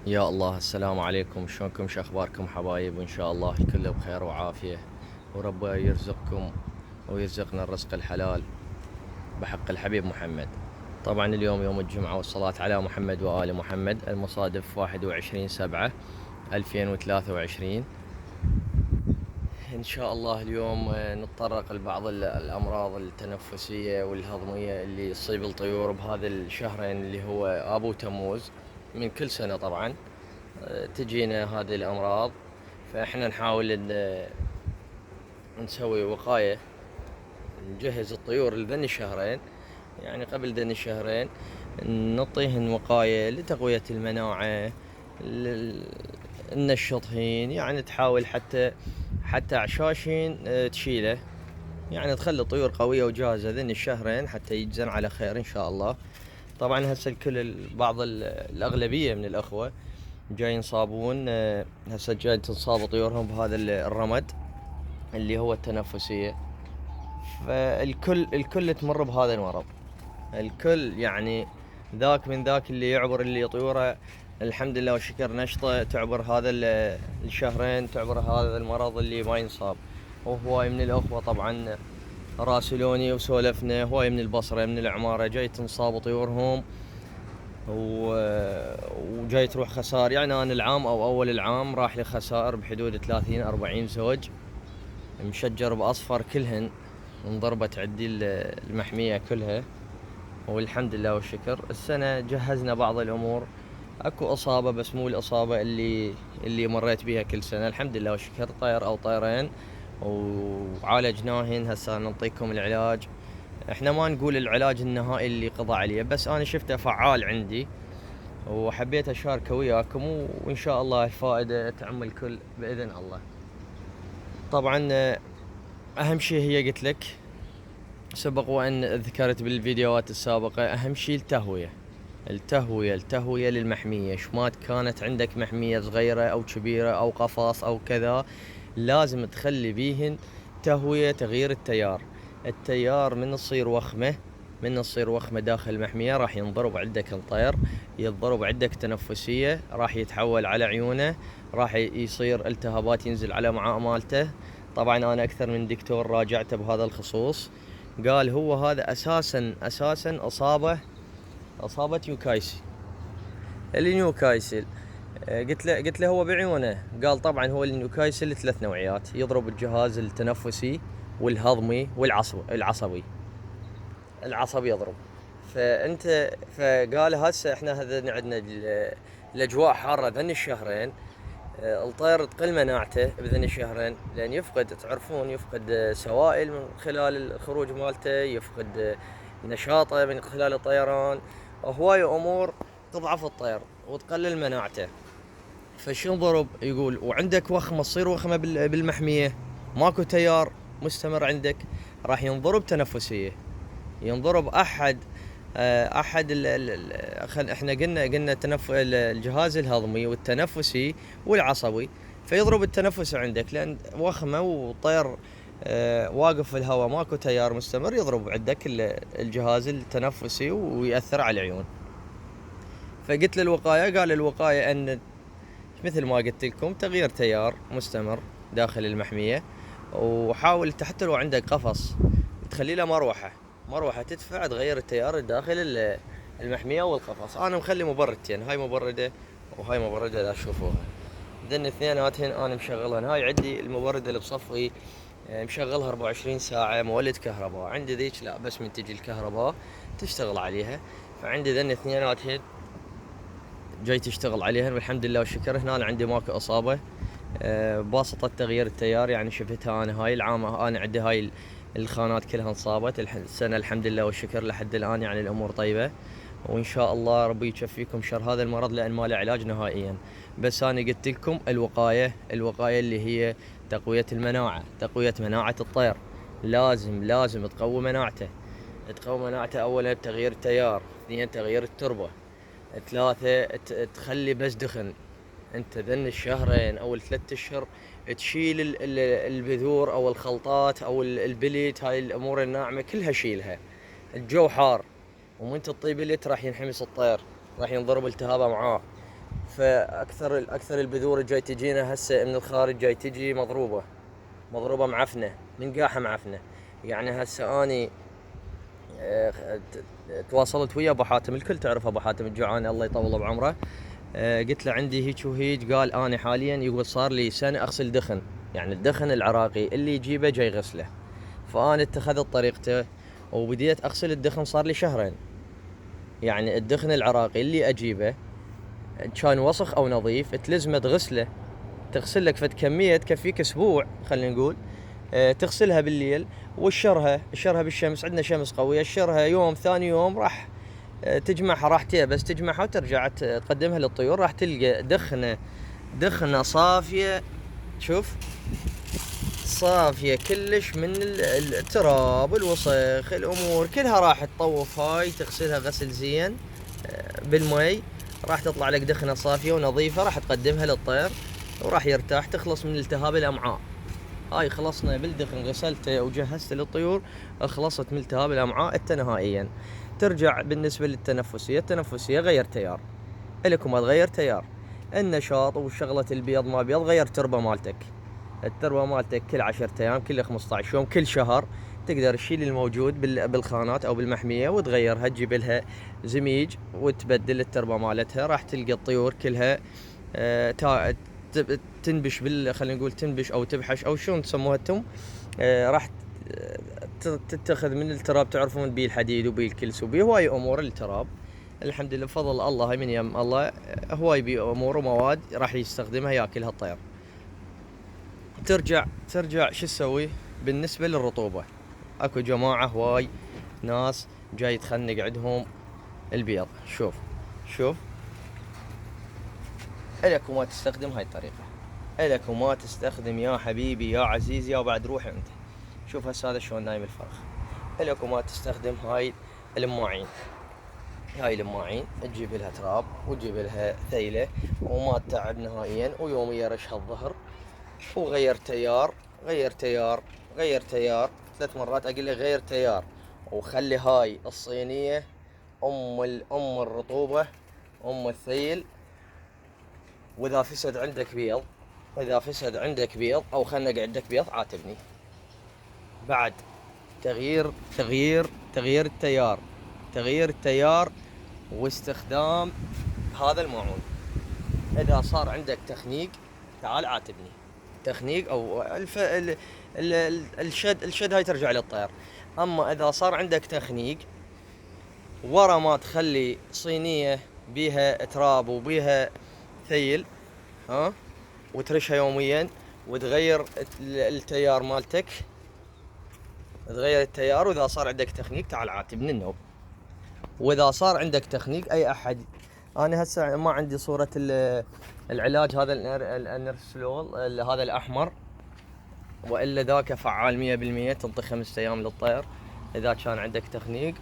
يا الله، السلام عليكم. شلونكم؟ شو اخباركم حبايب؟ وان شاء الله الكل بخير وعافية، ورب يرزقكم ويرزقنا الرزق الحلال بحق الحبيب محمد. طبعا اليوم يوم الجمعة، والصلاة على محمد وآل محمد، المصادف 21/7/2023. ان شاء الله اليوم نتطرق لبعض الامراض التنفسية والهضمية اللي تصيب الطيور بهذا الشهرين اللي هو ابو تموز من كل سنة. طبعا تجينا هذه الأمراض، فإحنا نحاول إن نسوي وقاية، نجهز الطيور لذن الشهرين. يعني قبل ذن الشهرين نعطيهن وقاية لتقوية المناعة، ننشطهن، يعني تحاول حتى عشاشين تشيله، يعني تخلي الطيور قوية وجاهزة ذن الشهرين حتى يجزن على خير إن شاء الله. طبعا هسه بعض الأغلبية من الأخوة جاي ينصابون، هسه جاي تنصاب طيورهم بهذا الرمد اللي هو التنفسية. الكل تمر بهذا المرض، الكل يعني ذاك من ذاك اللي يعبر، اللي طيوره الحمد لله والشكر نشطة تعبر هذا الشهرين، تعبر هذا المرض اللي ما ينصاب. وهواي من الأخوة طبعا راسلوني وسولفنا، هواي من البصرة من العمارة جاي تنصاب طيورهم وجاي تروح خسائر. يعني أنا العام أو أول العام راح لي خسائر بحدود 30-40 زوج مشجر بأصفر كلهن، انضربت عندي المحمية كلها، والحمد لله والشكر. السنة جهزنا بعض الأمور، اكو إصابة بس مو الإصابة اللي مريت بها كل سنة، الحمد لله والشكر. طير أو طيرين وعالجناهن. هسه نعطيكم العلاج. احنا ما نقول العلاج النهائي اللي قضى عليه، بس انا شفته فعال عندي وحبيت اشاركه وياكم، وان شاء الله الفائدة تعم الكل باذن الله. طبعا اهم شيء هي قلت لك سبق وان ذكرت بالفيديوهات السابقة، اهم شيء التهوية للمحمية. شمات كانت عندك محمية صغيرة او كبيرة او قفص او كذا، لازم تخلي بيهن تهوية، تغيير التيار من تصير وخمة داخل المحمية راح ينضرب عندك الطير، يضرب عندك تنفسية، راح يتحول على عيونه، راح يصير التهابات، ينزل على معاه مالته. طبعا انا اكثر من دكتور راجعته بهذا الخصوص، قال هو هذا اساسا اصابة نيوكايسل. النيوكايسل قلت له هو بعيونه. قال طبعا هو النيوكايسل 3 نوعيات، يضرب الجهاز التنفسي والهضمي العصبي يضرب. فقال هسه احنا هذا عندنا الاجواء حاره ذن الشهرين، الطير تقل مناعته بذن الشهرين، لان يفقد سوائل من خلال الخروج مالته، يفقد نشاطه من خلال الطيران، هواي امور تضعف الطير وتقلل مناعته. فشو ضرب يقول وعندك وخمه، تصير وخمه بالمحميه، ماكو تيار مستمر عندك، راح ينضرب تنفسيه، ينضرب احد احنا قلنا الجهاز الهضمي والتنفسي والعصبي. فيضرب التنفس عندك لان وخمه والطير واقف في الهواء، ماكو تيار مستمر، يضرب عندك الجهاز التنفسي ويأثر على العيون. فقلت له الوقاية، قال الوقاية ان مثل ما قلت لكم تغيير تيار مستمر داخل المحمية، وحاول حتى لو عندك قفص تخلي له مروحة تدفع تغير التيار داخل المحمية والقفص. انا مخلي مبردتين، هاي مبردة وهاي مبردة لا تشوفوها، ذن اثنيناتهن انا مشغلهن. هاي عندي المبردة اللي بصفي مشغلها 24 ساعة، مولد كهرباء. عندي ذيك لا، بس من تجي الكهرباء تشتغل عليها. فعندي ذن اثنيناتهن جاي تشتغل عليهن، والحمد لله والشكر. هنا أنا عندي ماكو اصابة، بواسطة تغيير التيار. يعني شفتها انا هاي العام، انا عندي هاي الخانات كلها انصابت السنة الحمد لله والشكر لحد الان، يعني الامور طيبة. وان شاء الله ربي يشفيكم شر هذا المرض لان ما له علاج نهائيا. بس انا قلت لكم الوقاية اللي هي تقوية مناعة الطير. لازم تقوي مناعته اولا بتغيير التيار، اثنين تغيير التربة، ثلاثة تخلي بس دخن. انت ذن الشهرين او الثلاث اشهر تشيل البذور او الخلطات او البليت، هاي الامور الناعمة كلها شيلها. الجو حار ومن تطيب بليت راح ينحمس الطير، راح ينضرب التهابه معاه. فاكثر البذور الجاي تجينا هسه من الخارج جاي تجي مضروبه معفنه، منقاحه معفنه. يعني هسه اني تواصلت ويا ابو حاتم، الكل تعرف ابو حاتم الجوعاني الله يطول بعمره. قلت له عندي هيك وهيك، قال انا حاليا يقول صار لي سنه اغسل دخن، يعني الدخن العراقي اللي يجيبه جاي غسله. فانا اتخذت طريقته وبديت اغسل الدخن، صار لي شهرين. يعني الدخن العراقي اللي اجيبه كان وسخ او نظيف تلزمه تغسله، تغسل لك فد كميه تكفيك اسبوع خلينا نقول. تغسلها بالليل وشرها بالشمس، عندنا شمس قويه، شرها يوم ثاني يوم راح تجمعها، راح بس تجمعها وترجع تقدمها للطيور، راح تلقى دخنه صافيه. شوف صافيه كلش من التراب والوسخ، الامور كلها راح تطوف. هاي تغسلها غسل زين بالمي، راح تطلع لك دخنه صافيه ونظيفه، راح تقدمها للطير وراح يرتاح، تخلص من التهاب الامعاء. هاي خلصنا بالدخن، غسلته وجهزته للطيور، خلصت من التهاب الامعاء نهائيا. ترجع بالنسبه التنفسيه غير تيار، الكم ما تغير تيار النشاط وشغله البيض ما بيض، غير تربه مالتك. التربه مالتك كل 10 ايام، كل 15 يوم، كل شهر تقدر تشيل الموجود بالخانات او بالمحميه وتغيرها، تجيب لها زميج وتبدل التربه مالتها. راح تلقى الطيور كلها تنبش خلينا نقول تنبش او تبحش او شلون تسموها انتم. راح تتخذ من التراب، تعرفون بيه الحديد وبيه الكلس وبيه هواي امور. التراب الحمد لله بفضل الله، هاي من يم الله، هواي بيه امور ومواد راح يستخدمها ياكلها الطير. ترجع شو تسوي بالنسبه للرطوبه؟ اكو جماعه هواي ناس جاي تخنق عندهم البيض. شوف الك وما تستخدم هاي الطريقه، الك وما تستخدم يا حبيبي يا عزيزي يا بعد روح انت. شوف هسه هذا شلون نايم الفرخ. الك وما تستخدم هاي الماعين، تجيب لها تراب وتجيب لها ثيله وما تتعب نهائيا، ويوميا رشها الظهر وغير تيار 3 مرات اقول له غير تيار. وخلي هاي الصينيه ام الرطوبه، ام الثيل. واذا فسد عندك بيض او خلنا عندك بيض عاتبني. بعد تغيير التيار واستخدام هذا الماعون. اذا صار عندك تخنيق تعال عاتبني، تخنيق او الشد هاي ترجع للطير. اما اذا صار عندك تخنيق ورا ما تخلي صينيه بيها تراب وبيها ثيل وترشها يوميا وتغير التيار مالتك، واذا صار عندك تخنيق تعال عاتبني النوب. واذا صار عندك تخنيق اي احد، انا هسه ما عندي صورة العلاج هذا النرسلول هذا الاحمر، والا ذاك فعال 100%، تنطي 5 ايام للطير اذا كان عندك تخنيق.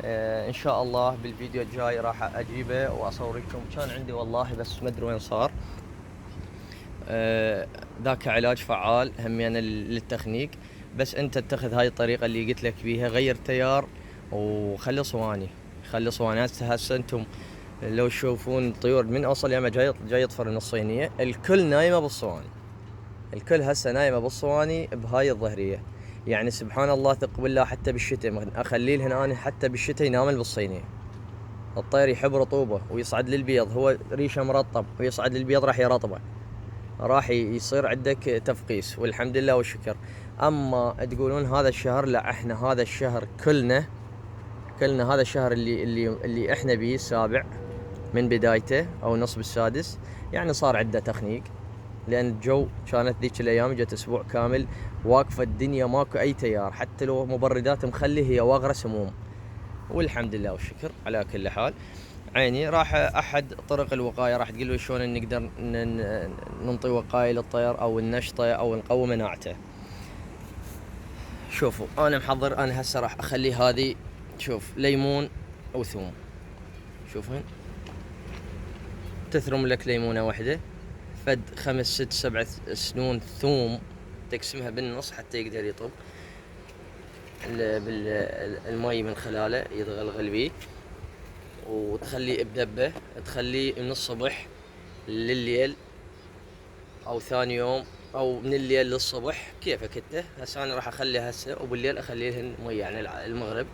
ان شاء الله بالفيديو الجاي راح اجيبه واصوركم. كان عندي والله بس ما ادري وين صار. ذاك علاج فعال همين للتخنيق، بس انت اتخذ هاي الطريقه اللي قلت لك بيها، غير تيار وخلي صواني. هسه انتم لو تشوفون الطيور من اوصل ياما جاي يطفر من الصينيه، الكل نايمه بالصواني، الكل هسه نايمه بالصواني بهاي الظهريه. يعني سبحان الله ثق بالله، حتى بالشتاء اخليه لهنا انا، حتى بالشتاء ينام بالصينيه. الطير يحب رطوبه ويصعد للبيض، هو ريشه مرطب ويصعد للبيض راح يرطبه، راح يصير عندك تفقيس والحمد لله والشكر. اما تقولون هذا الشهر، لا، احنا هذا الشهر كلنا هذا الشهر اللي احنا بيه السابع من بدايته او نصف السادس، يعني صار عنده تخنيق، لان الجو كانت ذيك الايام جت اسبوع كامل واقفه الدنيا، ماكو اي تيار، حتى لو مبردات مخلي هي واغره سموم، والحمد لله والشكر. على كل حال عيني، راح احد طرق الوقايه راح تقول له شلون نقدر ننطي وقايه للطير او النشطه او نقوي مناعته. شوفوا انا محضر، انا هسه راح اخلي هذه، شوف ليمون وثوم، شوفون تثرم لك ليمونه واحده، فد 5 6 7 سنون ثوم تقسمها بالنص حتى يقدر يطب بالمي من خلاله يتغلغل بيه، وتخليه بدبه، تخليه من الصبح لليل او ثاني يوم او من الليل للصبح كيفك انت. هسه انا راح اخليها هسه وبالليل اخلي لهن مي يعني المغرب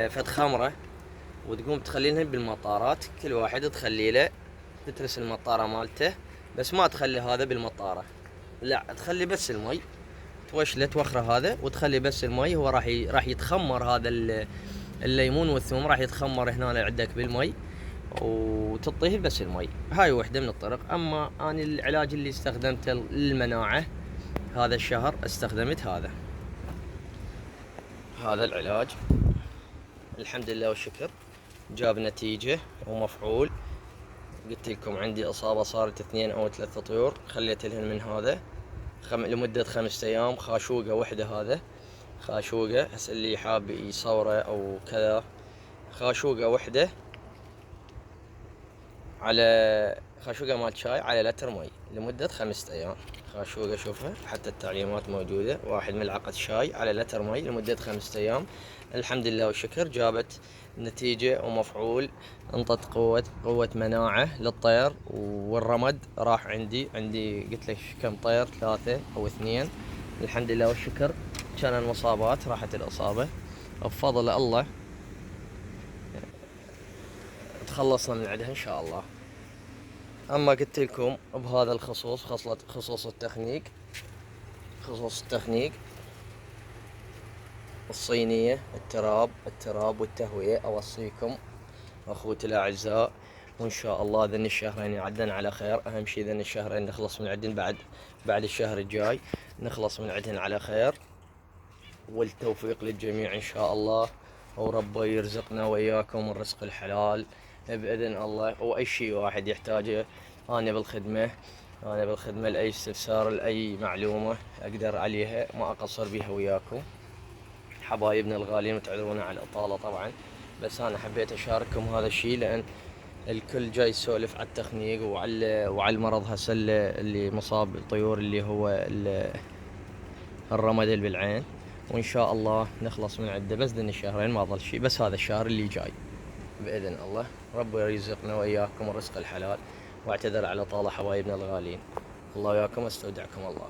فد خمره، وتقوم تخلينهن بالمطارات، كل واحد تخلي له تترس المطاره مالته، بس ما تخلي هذا بالمطاره، لا تخلي بس المي توشله توخره هذا وتخلي بس المي. هو راح يتخمر هذا الليمون والثوم راح يتخمر هنا عندك بالمي وتعطيه بس المي. هاي وحده من الطرق. اما انا العلاج اللي استخدمته للمناعه هذا الشهر استخدمت هذا العلاج، الحمد لله والشكر جاب نتيجه ومفعول. قلت لكم عندي اصابه صارت 2 أو 3 طيور، خليت لهن من هذا لمده 5 أيام خاشوقه وحده. هذا خاشوقه هسه اللي حاب يصوره او كذا، خاشوقه وحده على خاشوقه مال شاي على لتر مي لمده 5 أيام. خاشوقه شوفها حتى التعليمات موجوده، 1 ملعقه شاي على لتر مي لمده 5 أيام. الحمد لله والشكر جابت نتيجه ومفعول، انطت قوه مناعه للطير. والرمد راح عندي قلت لك كم طير، 3 أو 2. الحمد لله والشكر كان المصابات راحت الاصابه بفضل الله، تخلصنا من عندها ان شاء الله. اما قلت لكم بهذا الخصوص خصوص التخنيق الصينية، التراب والتهوية، اوصيكم اخوتي الاعزاء. وان شاء الله ذن الشهرين يعدن على خير. اهم شيء ذن الشهرين نخلص من عندن، بعد الشهر الجاي نخلص من عندن على خير. والتوفيق للجميع ان شاء الله، وربي يرزقنا واياكم الرزق الحلال باذن الله. واي شيء واحد يحتاجه انا بالخدمه لاي استفسار لاي معلومه اقدر عليها ما اقصر بها وياكم حبايبنا الغاليين. وتعذرونا على الاطاله طبعا، بس انا حبيت اشارككم هذا الشيء لان الكل جاي يسولف على التخنيق وعلى المرض هسه اللي مصاب الطيور اللي هو الرمد اللي بالعين. وان شاء الله نخلص من عنده، بس ذن الشهرين ما ظل شيء، بس هذا الشهر اللي جاي باذن الله. ربي يرزقنا واياكم الرزق الحلال. واعتذر على طال حبايبنا الغالين. الله وياكم، استودعكم الله.